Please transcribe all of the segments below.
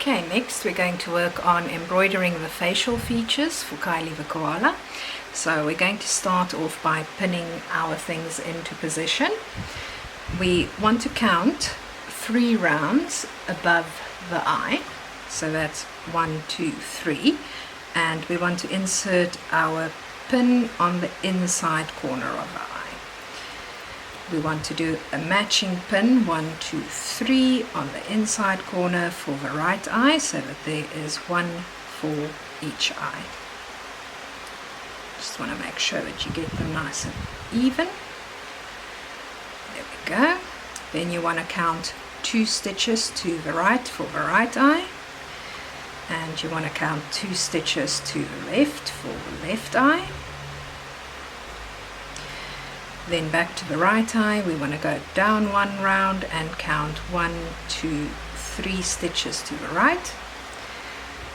Okay, next we're going to work on embroidering the facial features for Kylie the Koala. So we're going to start off by pinning our things into position. We want to count 3 rounds above the eye. So that's 1, 2, 3. And we want to insert our pin on the inside corner of the eye. We want to do a matching pin 1, 2, 3 on the inside corner for the right eye, so that there is 1 for each eye. Just want to make sure that you get them nice and even. There we go. Then you want to count 2 stitches to the right for the right eye, and you want to count 2 stitches to the left for the left eye. Then back to the right eye, we want to go down 1 round and count 1, 2, 3 stitches to the right.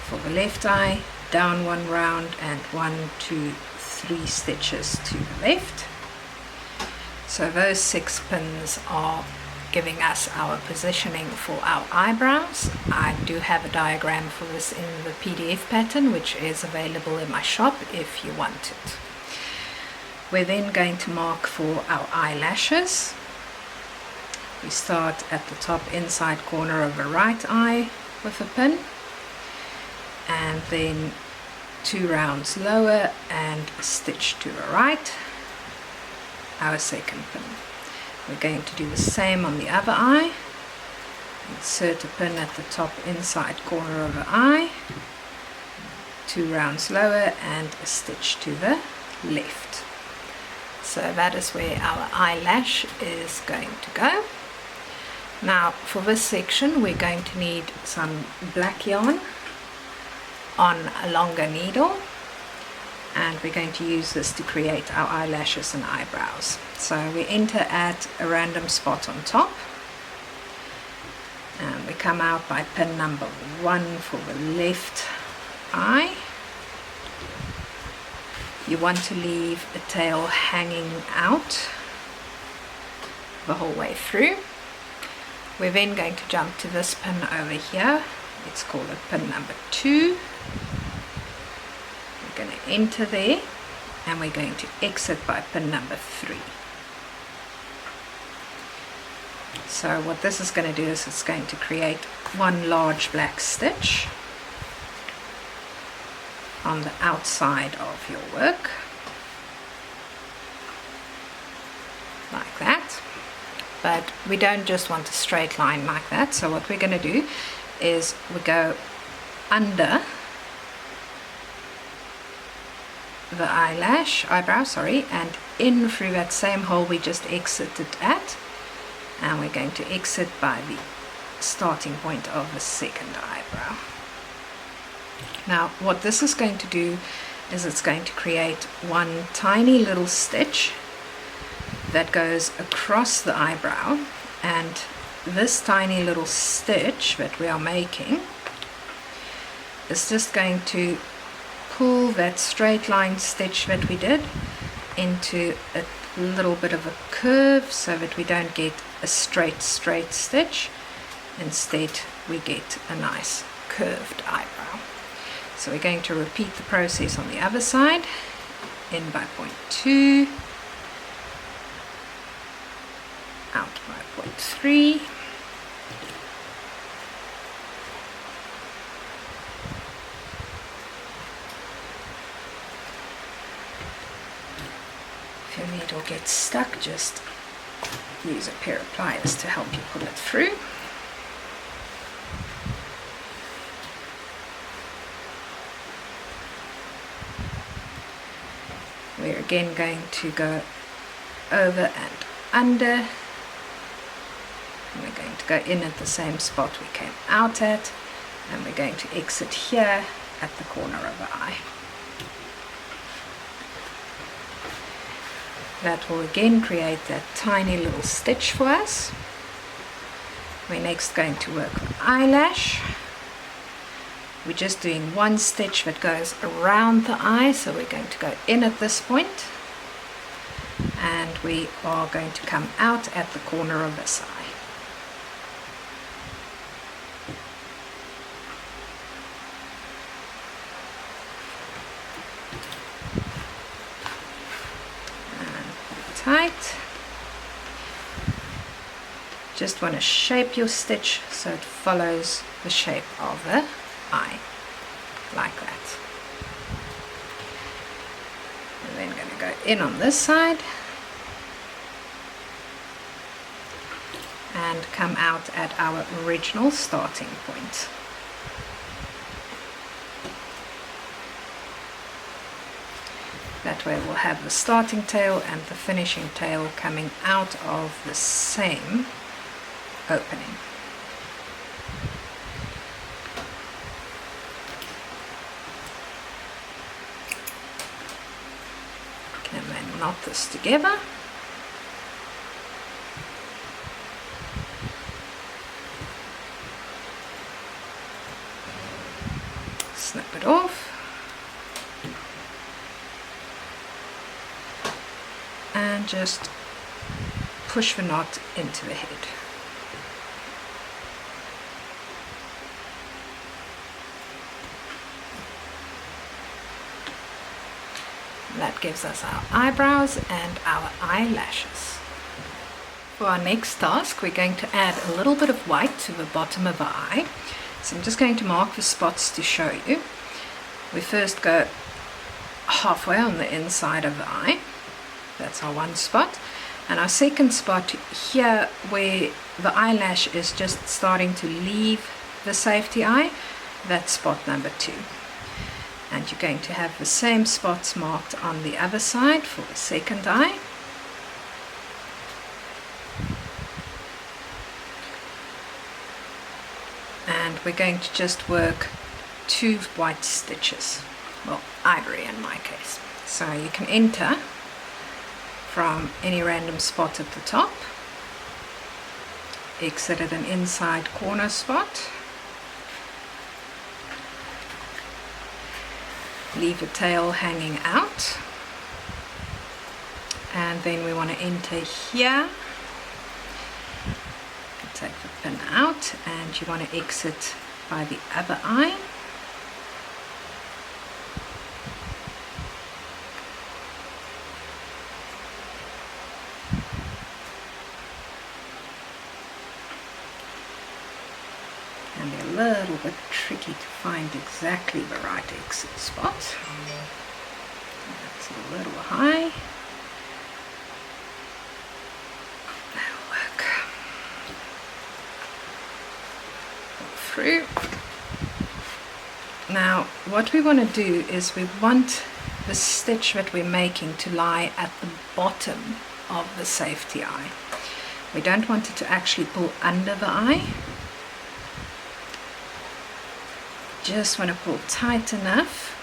For the left eye, down 1 round and 1, 2, 3 stitches to the left. So those 6 pins are giving us our positioning for our eyebrows. I do have a diagram for this in the PDF pattern, which is available in my shop if you want it. We're then going to mark for our eyelashes. We start at the top inside corner of the right eye with a pin, and then 2 rounds lower and stitch to the right, our second pin. We're going to do the same on the other eye. Insert a pin at the top inside corner of the eye, 2 rounds lower and a stitch to the left. So that is where our eyelash is going to go. Now for this section we're going to need some black yarn on a longer needle, and we're going to use this to create our eyelashes and eyebrows. So we enter at a random spot on top, and we come out by pin number 1 for the left eye. You want to leave a tail hanging out the whole way through. We're then going to jump to this pin over here. Let's call it pin number 2. We're going to enter there, and we're going to exit by pin number 3. So what this is going to do is it's going to create 1 large black stitch on the outside of your work, like that. But we don't just want a straight line like that, so what we're going to do is we go under the eyebrow, and in through that same hole we just exited at, and we're going to exit by the starting point of the second eyebrow. Now what this is going to do is it's going to create 1 tiny little stitch that goes across the eyebrow, and this tiny little stitch that we are making is just going to pull that straight line stitch that we did into a little bit of a curve, so that we don't get a straight stitch. Instead we get a nice curved eyebrow. So we're going to repeat the process on the other side. In by point 2, out by point 3, if your needle gets stuck, just use a pair of pliers to help you pull it through. We're again going to go over and under, and we're going to go in at the same spot we came out at, and we're going to exit here at the corner of the eye. That will again create that tiny little stitch for us. We're next going to work with eyelash. We're just doing 1 stitch that goes around the eye, so we're going to go in at this point, and we are going to come out at the corner of this eye. tight. Just want to shape your stitch so it follows the shape of the eye, like that. And then going to go in on this side and come out at our original starting point. That way we'll have the starting tail and the finishing tail coming out of the same opening. And then knot this together. Snip it off. And just push the knot into the head. That gives us our eyebrows and our eyelashes. For our next task, we're going to add a little bit of white to the bottom of the eye. So I'm just going to mark the spots to show you. We first go halfway on the inside of the eye. That's our one spot. And our second spot here, where the eyelash is just starting to leave the safety eye, that's spot number 2. And you're going to have the same spots marked on the other side for the second eye. And we're going to just work 2 white stitches, well, ivory in my case. So you can enter from any random spot at the top, exit at an inside corner spot, leave the tail hanging out, and then we want to enter here, take the pin out, and you want to exit by the other eye. And they're a little bit tricky to find exactly the right exit spot. That's a little high. That'll work. Pull through. Now what we want to do is we want the stitch that we're making to lie at the bottom of the safety eye. We don't want it to actually pull under the eye. Just want to pull tight enough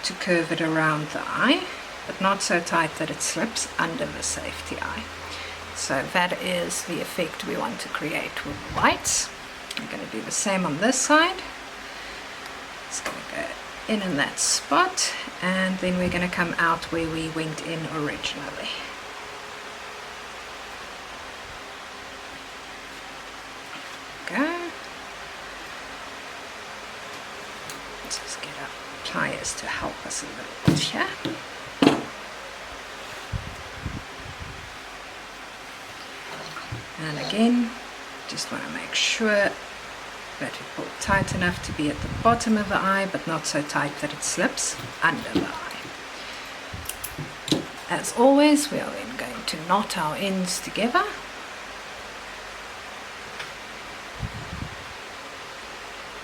to curve it around the eye, but not so tight that it slips under the safety eye. So that is the effect we want to create with whites. I'm going to do the same on this side. It's going to go in that spot, and then we're going to come out where we went in originally. Go. Let's just get our pliers to help us a little bit here. And again, just want to make sure that we pull tight enough to be at the bottom of the eye, but not so tight that it slips under the eye. As always, we are then going to knot our ends together.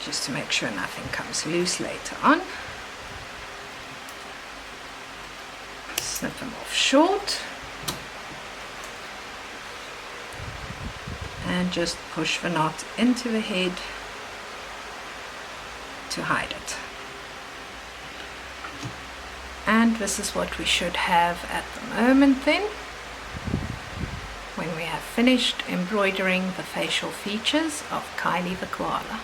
Just to make sure nothing comes loose later on. Snip them off short. And just push the knot into the head to hide it. And this is what we should have at the moment then, when we have finished embroidering the facial features of Kylie the Koala.